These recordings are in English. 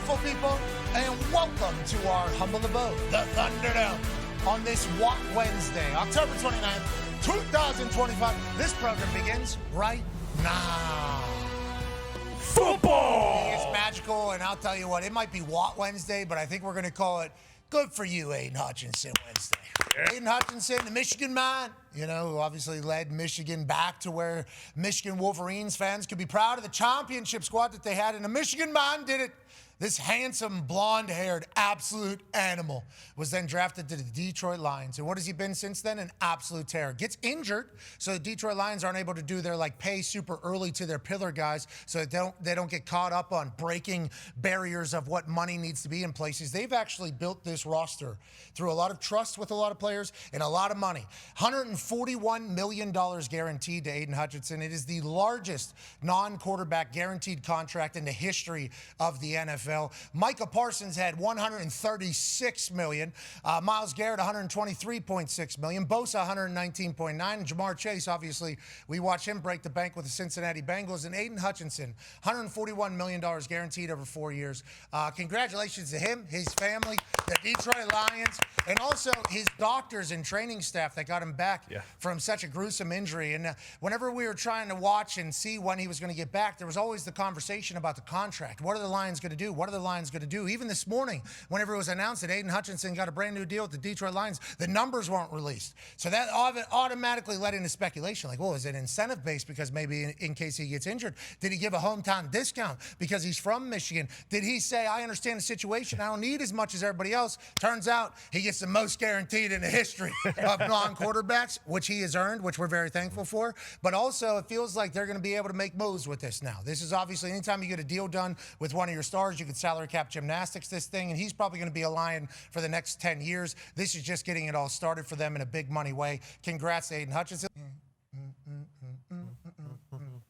beautiful people, and welcome to our humble abode, the Thunderdome, on this What Wednesday, October 29th, 2025. This program begins right now. Football! It's magical, and I'll tell you what, it might be What Wednesday, but I think we're going to call it Good for You, Aidan Hutchinson Wednesday. Yeah. Aidan Hutchinson, the Michigan man, who obviously led Michigan back to where Michigan Wolverines fans could be proud of the championship squad that they had, and the Michigan man did it. This handsome, blonde-haired, absolute animal was then drafted to the Detroit Lions. And what has he been since then? An absolute terror. Gets injured, so the Detroit Lions aren't able to do their pay super early to their pillar guys, so they don't get caught up on breaking barriers of what money needs to be in places. They've actually built this roster through a lot of trust with a lot of players and a lot of money. $141 million guaranteed to Aidan Hutchinson. It is the largest non-quarterback guaranteed contract in the history of the NFL. Micah Parsons had $136 million. Myles Garrett, $123.6 million. Bosa, $119.9 million. And Jamar Chase, obviously, we watch him break the bank with the Cincinnati Bengals. And Aidan Hutchinson, $141 million guaranteed over 4 years. Congratulations to him, his family, the Detroit Lions, and also his doctors and training staff that got him back from such a gruesome injury. And whenever we were trying to watch and see when he was going to get back, there was always the conversation about the contract. What are the Lions going to do? What are the Lions going to do? Even this morning, whenever it was announced that Aidan Hutchinson got a brand new deal with the Detroit Lions, the numbers weren't released. So that automatically led into speculation. Is it incentive-based because maybe in case he gets injured? Did he give a hometown discount because he's from Michigan? Did he say, I understand the situation, I don't need as much as everybody else? Turns out he gets the most guaranteed in the history of non-quarterbacks, which he has earned, which we're very thankful for. But also, it feels like they're going to be able to make moves with this now. This is obviously, anytime you get a deal done with one of your stars, you can salary cap gymnastics this thing, and he's probably going to be a Lion for the next 10 years. This is just getting it all started for them in a big money way. Congrats to Aidan Hutchinson.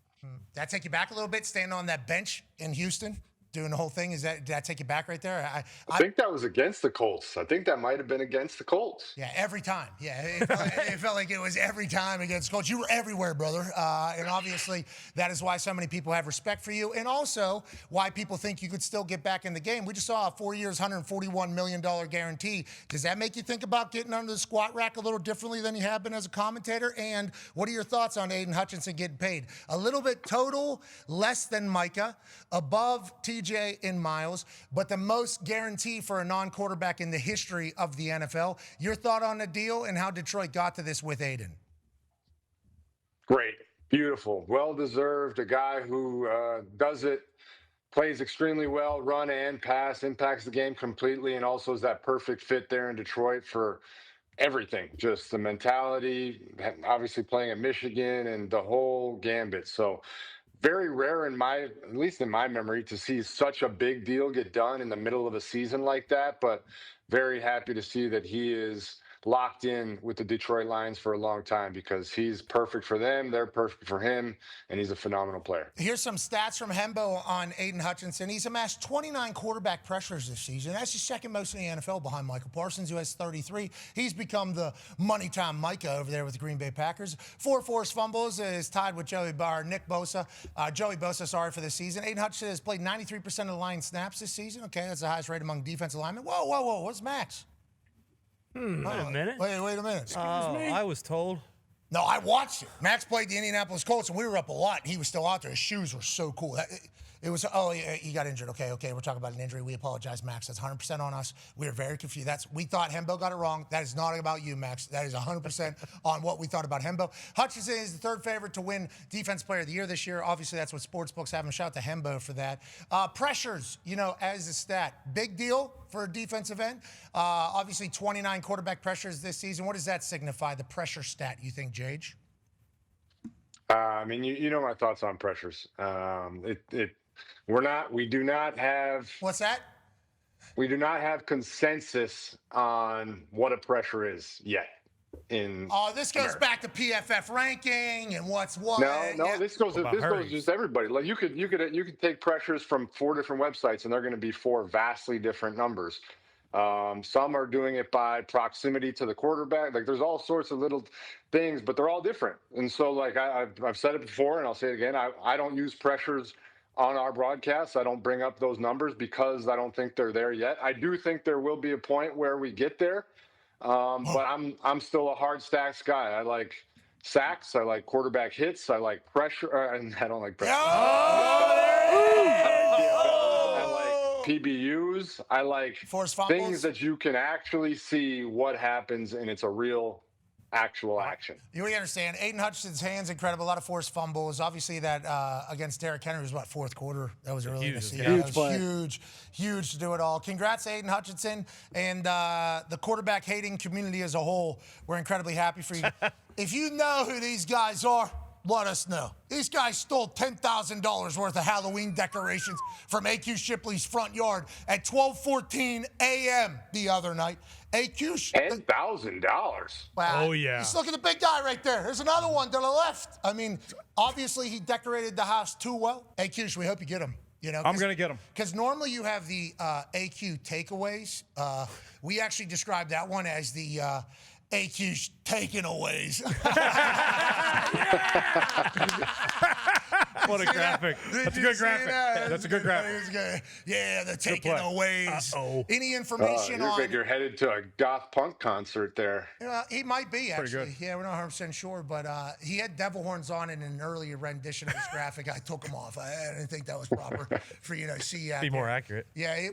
Did that take you back a little bit, standing on that bench in Houston? Doing the whole thing? Did that take you back right there? I think that was against the Colts. I think that might have been against the Colts. Yeah, every time. Yeah, it felt like it was every time against the Colts. You were everywhere, brother. And obviously, that is why so many people have respect for you, and also why people think you could still get back in the game. We just saw a 4 years, $141 million guarantee. Does that make you think about getting under the squat rack a little differently than you have been as a commentator? And what are your thoughts on Aidan Hutchinson getting paid? A little bit total, less than Micah, above TJ and Miles, but the most guarantee for a non-quarterback in the history of the NFL. Your thought on the deal and how Detroit got to this with Aidan? Great. Beautiful. Well-deserved. A guy who does it, plays extremely well, run and pass, impacts the game completely, and also is that perfect fit there in Detroit for everything. Just the mentality, obviously playing at Michigan and the whole gambit. So very rare at least in my memory, to see such a big deal get done in the middle of a season like that. But very happy to see that he is locked in with the Detroit Lions for a long time, because he's perfect for them, they're perfect for him, and he's a phenomenal player. Here's some stats from Hembo on Aidan Hutchinson. He's amassed 29 quarterback pressures this season. That's the second most in the NFL behind Micah Parsons, who has 33. He's become the money time Micah over there with the Green Bay Packers. 4 forced fumbles is tied with Joey Bosa, for this season. Aidan Hutchinson has played 93% of the Lions snaps this season. Okay, that's the highest rate among defensive linemen. Whoa, what's Max? Wait a minute. Wait a minute. Excuse me. I was told. No, I watched it. Max played the Indianapolis Colts, and we were up a lot, and he was still out there. His shoes were so cool. It was, he got injured. Okay, we're talking about an injury. We apologize, Max. That's 100% on us. We are very confused. We thought Hembo got it wrong. That is not about you, Max. That is 100% on what we thought about Hembo. Hutchinson is the third favorite to win Defense Player of the Year this year. Obviously, that's what sportsbooks have him. Shout out to Hembo for that. Pressures, as a stat. Big deal for a defensive end. Obviously, 29 quarterback pressures this season. What does that signify, the pressure stat, you think, Jage? You know my thoughts on pressures. We do not have. What's that? We do not have consensus on what a pressure is yet. This goes back to PFF ranking and what's what. No, this goes just everybody. Like you could take pressures from 4 different websites, and they're going to be 4 vastly different numbers. Some are doing it by proximity to the quarterback. Like there's all sorts of little things, but they're all different. And so, like I've said it before, and I'll say it again. I don't use pressures on our broadcast. I don't bring up those numbers because I don't think they're there yet. I do think there will be a point where we get there, but I'm still a hard stacks guy. I like sacks. I like quarterback hits. I like pressure. And I don't like pressure. I like PBUs. I like things that you can actually see what happens, and it's a real actual action. You understand, Aidan Hutchinson's hands incredible. A lot of forced fumbles. Obviously, that against Derrick Henry was fourth quarter. That was early in the season. Huge play. Huge to do it all. Congrats, Aidan Hutchinson, and the quarterback hating community as a whole. We're incredibly happy for you. If you know who these guys are, let us know. These guys stole $10,000 worth of Halloween decorations from AQ Shipley's front yard at 12:14 a.m. the other night. AQ $10,000. Wow. Oh, yeah. Just look at the big guy right there. There's another one to the left. I mean, obviously he decorated the house too well. AQ, we hope you get him. You know, I'm going to get him. Because normally you have the AQ takeaways. We actually describe that one as the AQ takeaways. What a graphic. That's a good graphic. That's a good graphic. Yeah, the takeaways. Any information on... You're headed to a goth punk concert there. He might be, actually. Good. Yeah, we're not 100% sure, but he had devil horns on in an earlier rendition of his graphic. I took them off. I didn't think that was proper for you to see. Be more accurate. Yeah,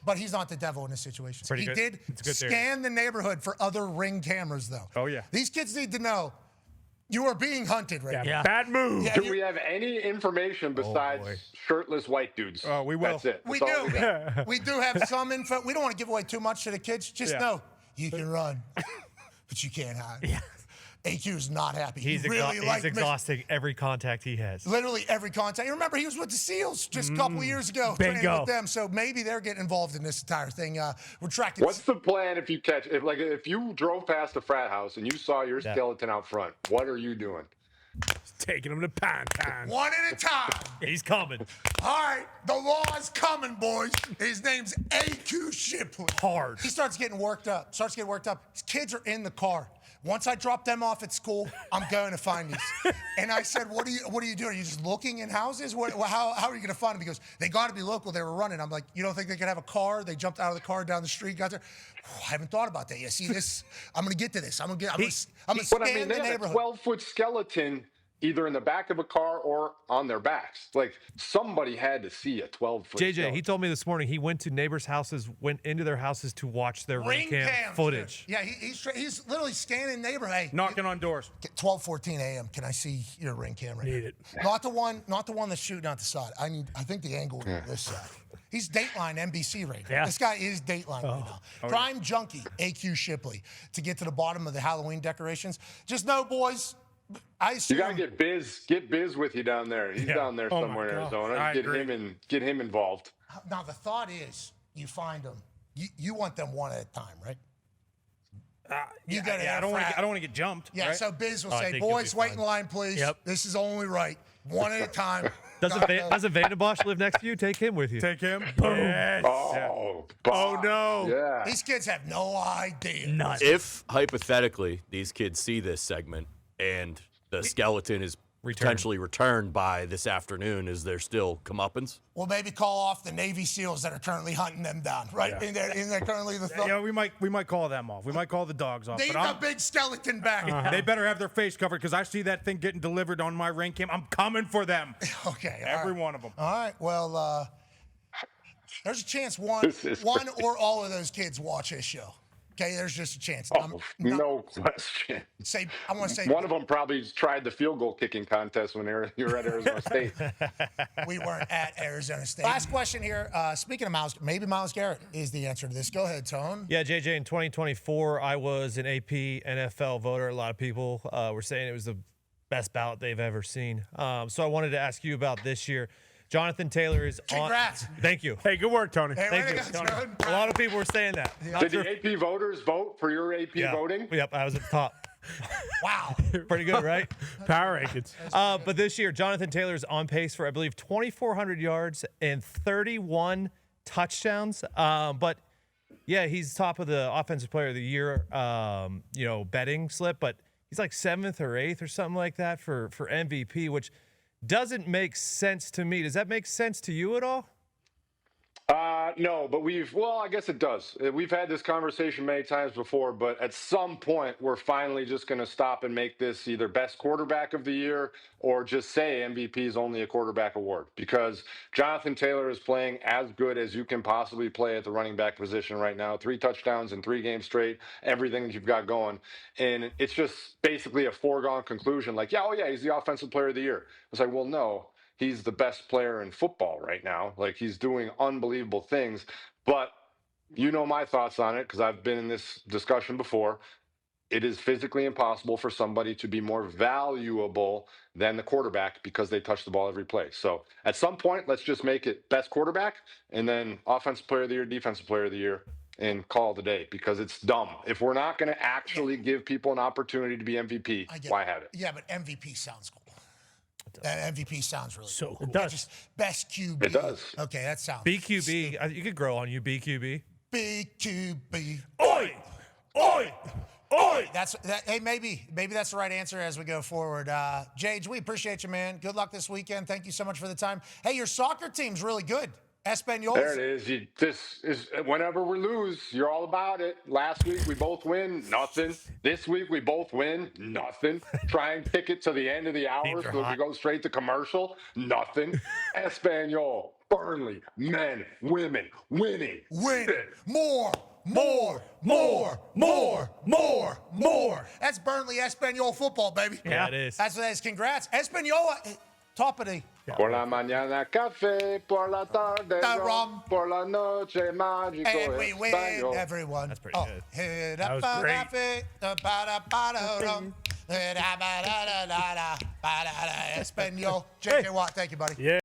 but he's not the devil in this situation. Pretty he good. did scan the neighborhood for other Ring cameras, though. Oh, yeah. These kids need to know you are being hunted right now. Yeah. Bad move. Yeah, Do we have any information besides shirtless white dudes? Oh, we will. That's it. We That's all do. we got. We do have some info. We don't want to give away too much to the kids. Just know you can run, but you can't hide. Yeah. AQ is not happy. He's exhausting every contact he has. Literally every contact. You remember, he was with the SEALs just a couple years ago. Training with them, so maybe they're getting involved in this entire thing. We're tracking. What's the plan if you catch, if you drove past a frat house and you saw your skeleton out front, what are you doing? Taking him to Pine Time. One at a time. He's coming. All right, the law is coming, boys. His name's AQ Shipley. Hard. He starts getting worked up. His kids are in the car. Once I drop them off at school, I'm going to find these. And I said, what are you doing? Are you just looking in houses? How are you going to find them? He goes, they got to be local. They were running. I'm like, you don't think they could have a car? They jumped out of the car down the street, got there. I haven't thought about that yet. See this? I'm going to get to this. I'm going to scan the neighborhood. A 12-foot skeleton either in the back of a car or on their backs. Like, somebody had to see a 12-foot JJ, skeleton. he told me this morning he went to neighbors' houses, went into their houses to watch their ring cam footage. Dude. Yeah, he's literally scanning neighborhood. Hey, Knocking on doors. 12:14 a.m. Can I see your ring camera? Need it. Not the one that's shooting out the side. I think the angle on this side. He's Dateline NBC right now. Yeah. This guy is Dateline right now. Crime junkie, AQ Shipley, to get to the bottom of the Halloween decorations. Just know, boys, I assume... You gotta get Biz with you down there. He's down there somewhere in Arizona. Get him involved. Now the thought is, you find them. You want them one at a time, right? I don't want to get jumped. Yeah, right? so Biz will say, boys, wait in line, please. Yep. This is only right. One at a time. Doesn't Vandenbosch live next to you? Take him with you. Take him. Boom. Yes. Oh No. Yeah. These kids have no idea. None. If, hypothetically, these kids see this segment and the skeleton is potentially returned by this afternoon, is there still comeuppance? Well, maybe call off the Navy SEALs that are currently hunting them down, right? Yeah. Isn't that currently the thought? Yeah, we might call them off. We might call the dogs off. Need a big skeleton back. They better have their face covered because I see that thing getting delivered on my ring cam. I'm coming for them. Okay. Every one of them. All right. Well, there's a chance one or all of those kids watch this show. Okay, there's just a chance. No question. I want to say one of them probably tried the field goal kicking contest when you were at Arizona State. We weren't at Arizona State. Last question here. Speaking of Miles Garrett is the answer to this. Go ahead, Tone. Yeah, JJ, in 2024, I was an AP NFL voter. A lot of people were saying it was the best ballot they've ever seen. So I wanted to ask you about this year. Jonathan Taylor is on. Congrats. Thank you. Hey, good work, Tony. Hey, Thank you, Tony. A lot of people were saying that. Yeah. Did the AP voters vote for your AP voting? Yep, I was at the top. Wow. Pretty good, right? Power rankings. But this year, Jonathan Taylor is on pace for, I believe, 2,400 yards and 31 touchdowns. But, yeah, he's top of the Offensive Player of the Year, betting slip. But he's like 7th or 8th or something like that for MVP, which doesn't make sense to me. Does that make sense to you at all? No, but I guess it does. We've had this conversation many times before, but at some point, we're finally just going to stop and make this either best quarterback of the year or just say MVP is only a quarterback award, because Jonathan Taylor is playing as good as you can possibly play at the running back position right now. 3 touchdowns in 3 games straight, everything that you've got going. And it's just basically a foregone conclusion. Like, he's the offensive player of the year. It's like, well, no. He's the best player in football right now. Like, he's doing unbelievable things. But you know my thoughts on it, because I've been in this discussion before. It is physically impossible for somebody to be more valuable than the quarterback because they touch the ball every play. So at some point, let's just make it best quarterback and then offensive player of the year, defensive player of the year, and call it a day, because it's dumb. If we're not going to actually give people an opportunity to be MVP, why have it? Yeah, but MVP sounds cool. MVP sounds really cool. It does. Just best QB. It does. Okay, that sounds. BQB. You could grow on you, BQB. BQB. Oi! Oi! Oi! Hey, maybe that's the right answer as we go forward. Jage, we appreciate you, man. Good luck this weekend. Thank you so much for the time. Hey, your soccer team's really good. Espanol. There it is. This is whenever we lose, you're all about it. Last week we both win, nothing. This week we both win, nothing. Try and pick it to the end of the hour so we go straight to commercial, nothing. Espanol, Burnley, men, women, winning. Win. More. That's Burnley Espanol football, baby. Yeah, it is. That's what it is. Congrats. Espanol, top of the. Por la mañana café, por la tarde rum, por la noche mágico. And we win, Español. everyone. That's pretty good. That was great. Espanol. JJ Watt, thank you, buddy. Yeah.